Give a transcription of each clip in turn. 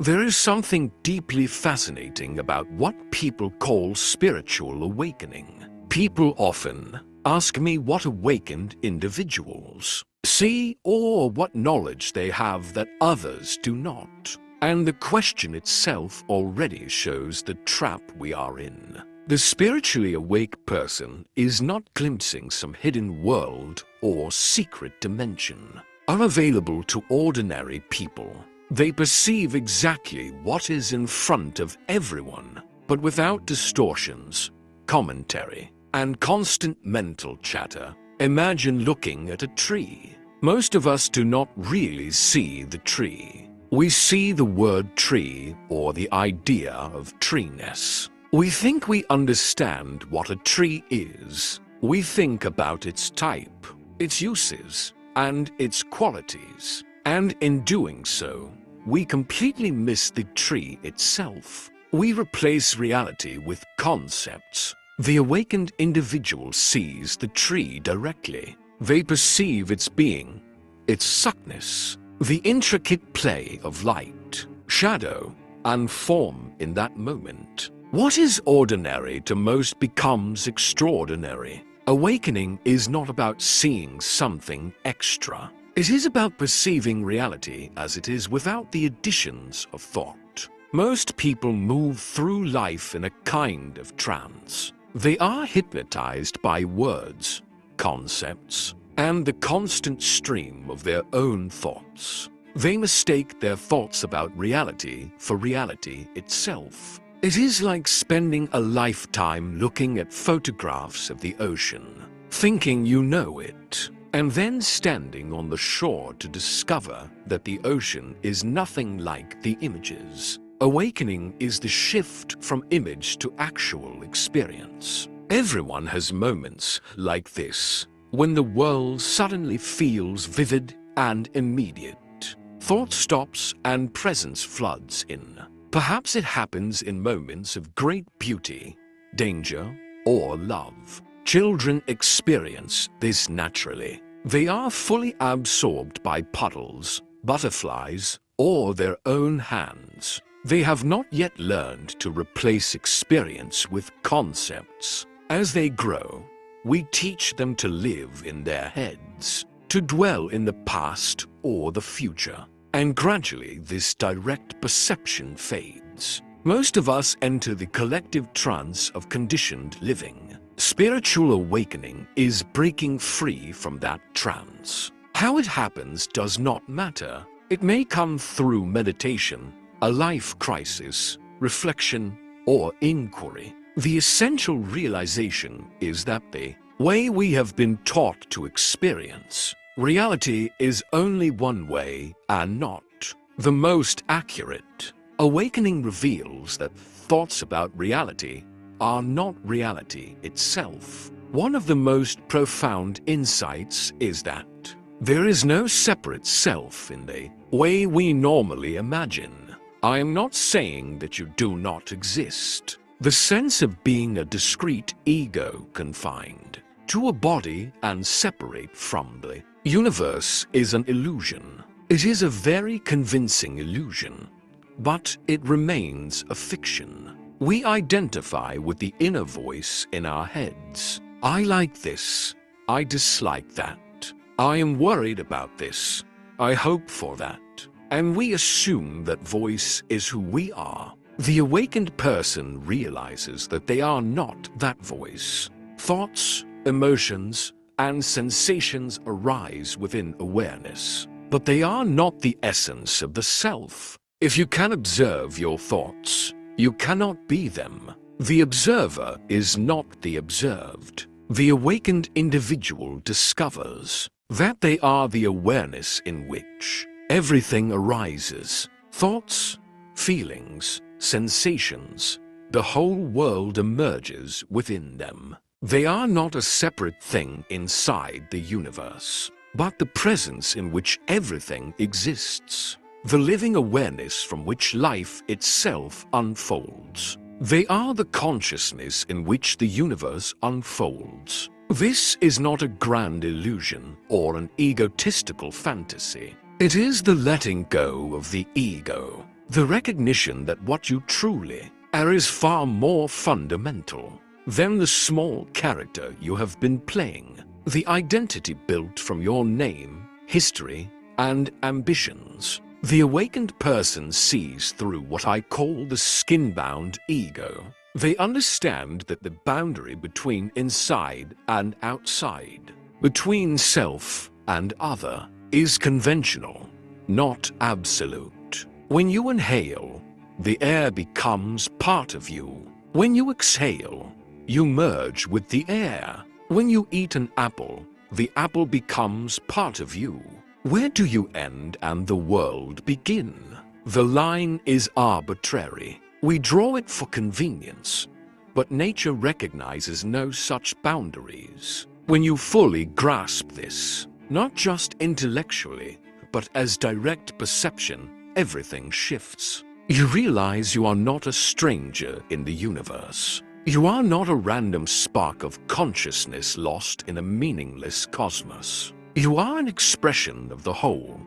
There is something deeply fascinating about what people call spiritual awakening. People often ask me what awakened individuals see or what knowledge they have that others do not. And the question itself already shows the trap we are in. The spiritually awake person is not glimpsing some hidden world or secret dimension, unavailable to ordinary people. They perceive exactly what is in front of everyone, but without distortions, commentary, and constant mental chatter. Imagine looking at a tree. Most of us do not really see the tree. We see the word tree or the idea of treeness. We think we understand what a tree is. We think about its type, its uses, and its qualities. And in doing so, we completely miss the tree itself. We replace reality with concepts. The awakened individual sees the tree directly. They perceive its being, its suckness, the intricate play of light, shadow, and form in that moment. What is ordinary to most becomes extraordinary. Awakening is not about seeing something extra. It is about perceiving reality as it is without the additions of thought. Most people move through life in a kind of trance. They are hypnotized by words, concepts, and the constant stream of their own thoughts. They mistake their thoughts about reality for reality itself. It is like spending a lifetime looking at photographs of the ocean, thinking you know it, and then standing on the shore to discover that the ocean is nothing like the images. Awakening is the shift from image to actual experience. Everyone has moments like this, when the world suddenly feels vivid and immediate. Thought stops and presence floods in. Perhaps it happens in moments of great beauty, danger, or love. Children experience this naturally. They are fully absorbed by puddles, butterflies, or their own hands. They have not yet learned to replace experience with concepts. As they grow, we teach them to live in their heads, to dwell in the past or the future. And gradually this direct perception fades. Most of us enter the collective trance of conditioned living. Spiritual awakening is breaking free from that trance. How it happens does not matter. It may come through meditation, a life crisis, reflection, or inquiry. The essential realization is that the way we have been taught to experience reality is only one way and not the most accurate. Awakening reveals that thoughts about reality are not reality itself. One of the most profound insights is that there is no separate self in the way we normally imagine. I am not saying that you do not exist. The sense of being a discrete ego confined to a body and separate from the universe is an illusion. It is a very convincing illusion, but it remains a fiction. We identify with the inner voice in our heads. I like this. I dislike that. I am worried about this. I hope for that. And we assume that voice is who we are. The awakened person realizes that they are not that voice. Thoughts, emotions, and sensations arise within awareness, but they are not the essence of the self. If you can observe your thoughts, you cannot be them. The observer is not the observed. The awakened individual discovers that they are the awareness in which everything arises. Thoughts, feelings, sensations, the whole world emerges within them. They are not a separate thing inside the universe, but the presence in which everything exists, the living awareness from which life itself unfolds. They are the consciousness in which the universe unfolds. This is not a grand illusion or an egotistical fantasy. It is the letting go of the ego, The recognition that what you truly are is far more fundamental than the small character you have been playing. The identity built from your name, history, and ambitions. The awakened person sees through what I call the skin-bound ego. They understand that the boundary between inside and outside, between self and other, is conventional, not absolute. When you inhale, the air becomes part of you. When you exhale, you merge with the air. When you eat an apple, the apple becomes part of you. Where do you end and the world begin? The line is arbitrary. We draw it for convenience, but nature recognizes no such boundaries. When you fully grasp this, not just intellectually, but as direct perception, everything shifts. You realize you are not a stranger in the universe. You are not a random spark of consciousness lost in a meaningless cosmos. You are an expression of the whole,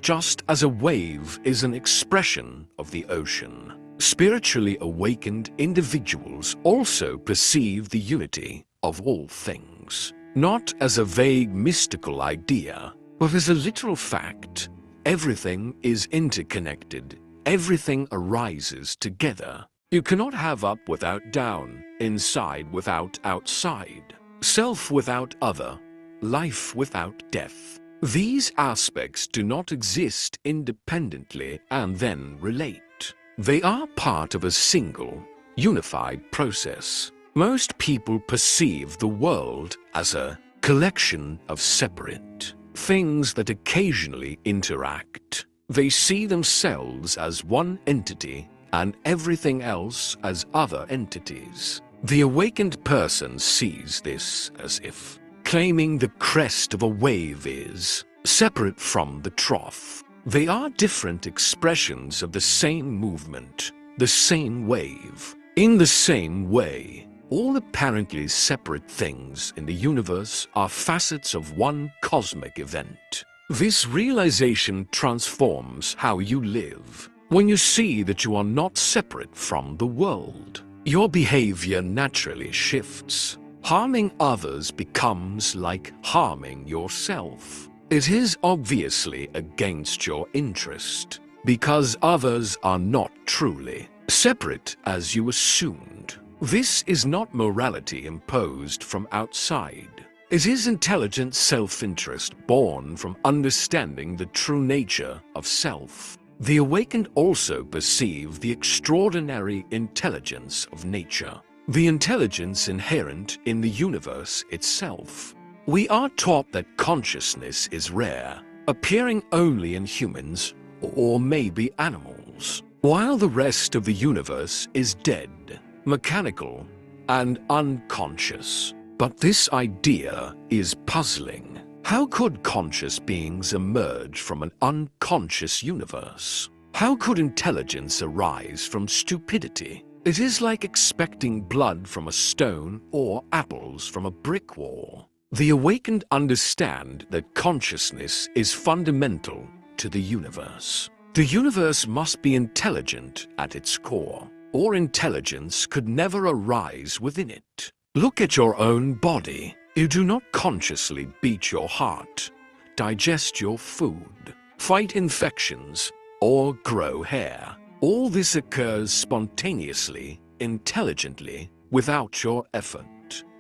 just as a wave is an expression of the ocean. Spiritually awakened individuals also perceive the unity of all things, not as a vague mystical idea, but as a literal fact. Everything is interconnected. Everything arises together. You cannot have up without down, inside without outside, self without other, life without death. These aspects do not exist independently and then relate. They are part of a single, unified process. Most people perceive the world as a collection of separate things that occasionally interact. They see themselves as one entity and everything else as other entities. The awakened person sees this as if claiming the crest of a wave is separate from the trough. They are different expressions of the same movement, the same wave. In the same way, all apparently separate things in the universe are facets of one cosmic event. This realization transforms how you live. When you see that you are not separate from the world, your behavior naturally shifts. Harming others becomes like harming yourself. It is obviously against your interest, because others are not truly separate as you assumed. This is not morality imposed from outside. It is intelligent self-interest born from understanding the true nature of self. The awakened also perceive the extraordinary intelligence of nature, the intelligence inherent in the universe itself. We are taught that consciousness is rare, appearing only in humans or maybe animals, while the rest of the universe is dead, mechanical, and unconscious. But this idea is puzzling. How could conscious beings emerge from an unconscious universe? How could intelligence arise from stupidity? It is like expecting blood from a stone or apples from a brick wall. The awakened understand that consciousness is fundamental to the universe. The universe must be intelligent at its core, or intelligence could never arise within it. Look at your own body. You do not consciously beat your heart, digest your food, fight infections, or grow hair. All this occurs spontaneously, intelligently, without your effort.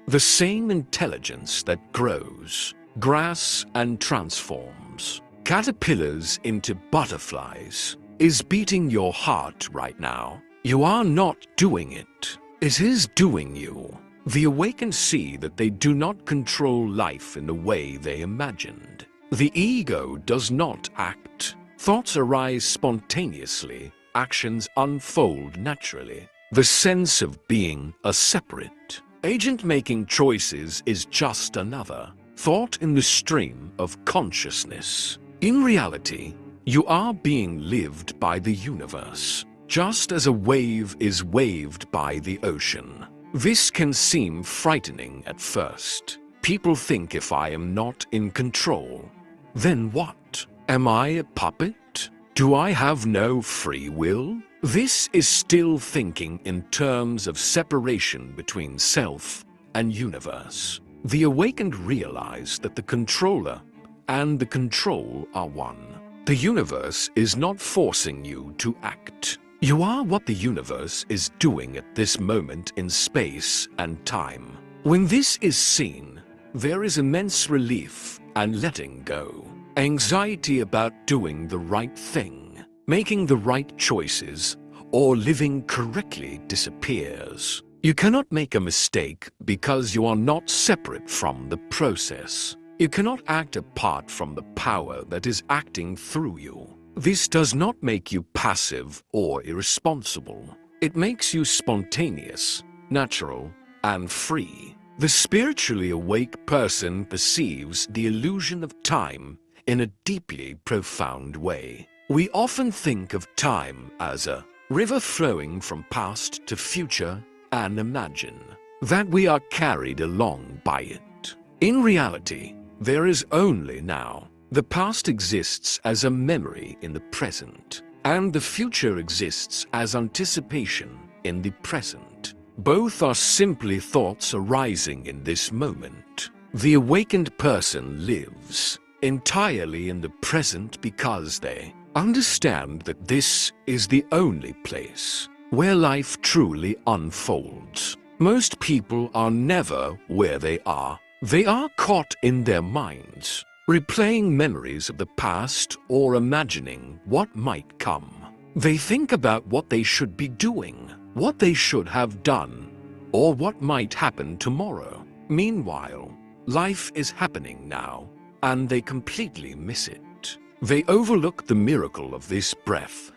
The same intelligence that grows grass and transforms caterpillars into butterflies is beating your heart right now. You are not doing it. It is doing you. The awakened see that they do not control life in the way they imagined. The ego does not act. Thoughts arise spontaneously. Actions unfold naturally. The sense of being a separate agent making choices is just another thought in the stream of consciousness. In reality, you are being lived by the universe, just as a wave is waved by the ocean. This can seem frightening at first. People think if I am not in control, then what? Am I a puppet? Do I have no free will? This is still thinking in terms of separation between self and universe. The awakened realize that the controller and the control are one. The universe is not forcing you to act. You are what the universe is doing at this moment in space and time. When this is seen, there is immense relief and letting go. Anxiety about doing the right thing, making the right choices, or living correctly disappears. You cannot make a mistake because you are not separate from the process. You cannot act apart from the power that is acting through you. This does not make you passive or irresponsible. It makes you spontaneous, natural, and free. The spiritually awake person perceives the illusion of time in a deeply profound way. We often think of time as a river flowing from past to future and imagine that we are carried along by it. In reality, there is only now. The past exists as a memory in the present, and the future exists as anticipation in the present. Both are simply thoughts arising in this moment. The awakened person lives entirely in the present because they understand that this is the only place where life truly unfolds. Most people are never where they are. They are caught in their minds, replaying memories of the past or imagining what might come. They think about what they should be doing, what they should have done, or what might happen tomorrow. Meanwhile, life is happening now, and they completely miss it. They overlook the miracle of this breath,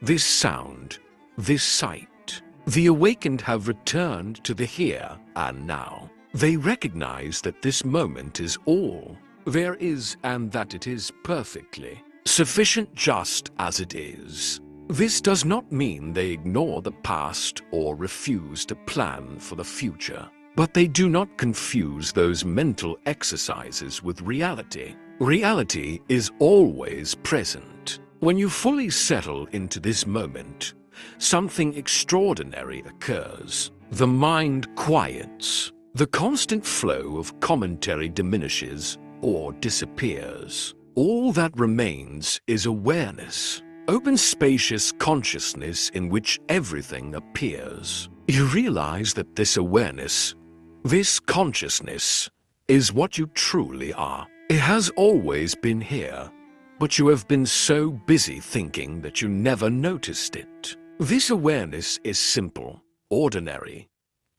this sound, this sight. The awakened have returned to the here and now. They recognize that this moment is all there is and that it is perfectly sufficient just as it is. This does not mean they ignore the past or refuse to plan for the future, but they do not confuse those mental exercises with reality. Reality is always present. When you fully settle into this moment, something extraordinary occurs. The mind quiets. The constant flow of commentary diminishes or disappears. All that remains is awareness, open spacious consciousness in which everything appears. You realize that this awareness, this consciousness, is what you truly are. It has always been here, but you have been so busy thinking that you never noticed it. This awareness is simple, ordinary,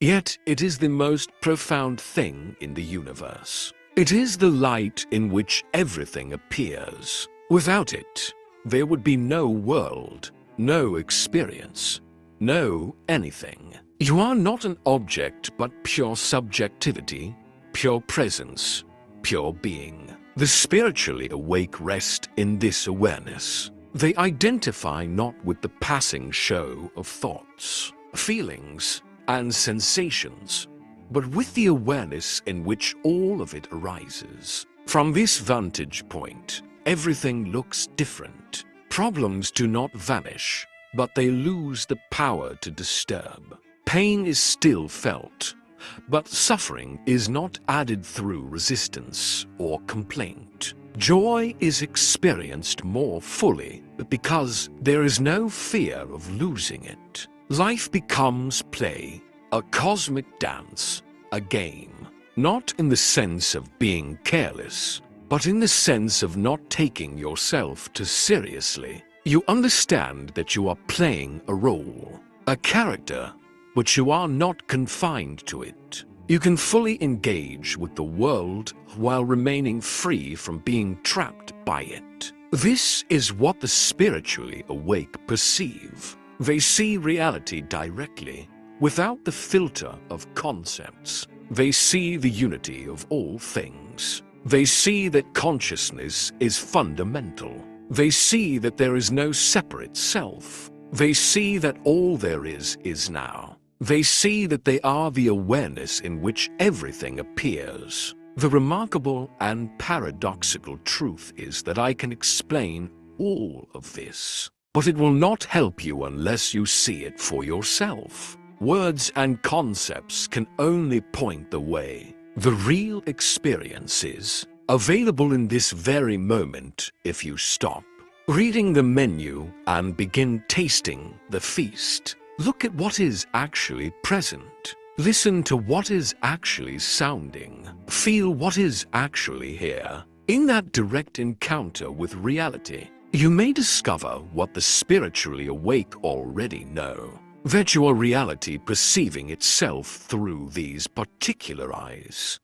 yet it is the most profound thing in the universe. It is the light in which everything appears. Without it, there would be no world, no experience, no anything. You are not an object but pure subjectivity, pure presence, pure being. The spiritually awake rest in this awareness. They identify not with the passing show of thoughts, feelings, and sensations, but with the awareness in which all of it arises. From this vantage point, everything looks different. Problems do not vanish, but they lose the power to disturb. Pain is still felt, but suffering is not added through resistance or complaint. Joy is experienced more fully because there is no fear of losing it. Life becomes play, a cosmic dance, a game, not in the sense of being careless, but in the sense of not taking yourself too seriously. You understand that you are playing a role, a character, but you are not confined to it. You can fully engage with the world while remaining free from being trapped by it. This is what the spiritually awake perceive. They see reality directly, without the filter of concepts. They see the unity of all things. They see that consciousness is fundamental. They see that there is no separate self. They see that all there is now. They see that they are the awareness in which everything appears. The remarkable and paradoxical truth is that I can explain all of this. But it will not help you unless you see it for yourself. Words and concepts can only point the way. The real experience is available in this very moment if you stop reading the menu and begin tasting the feast. Look at what is actually present. Listen to what is actually sounding. Feel what is actually here. In that direct encounter with reality, you may discover what the spiritually awake already know. Virtual reality perceiving itself through these particular eyes.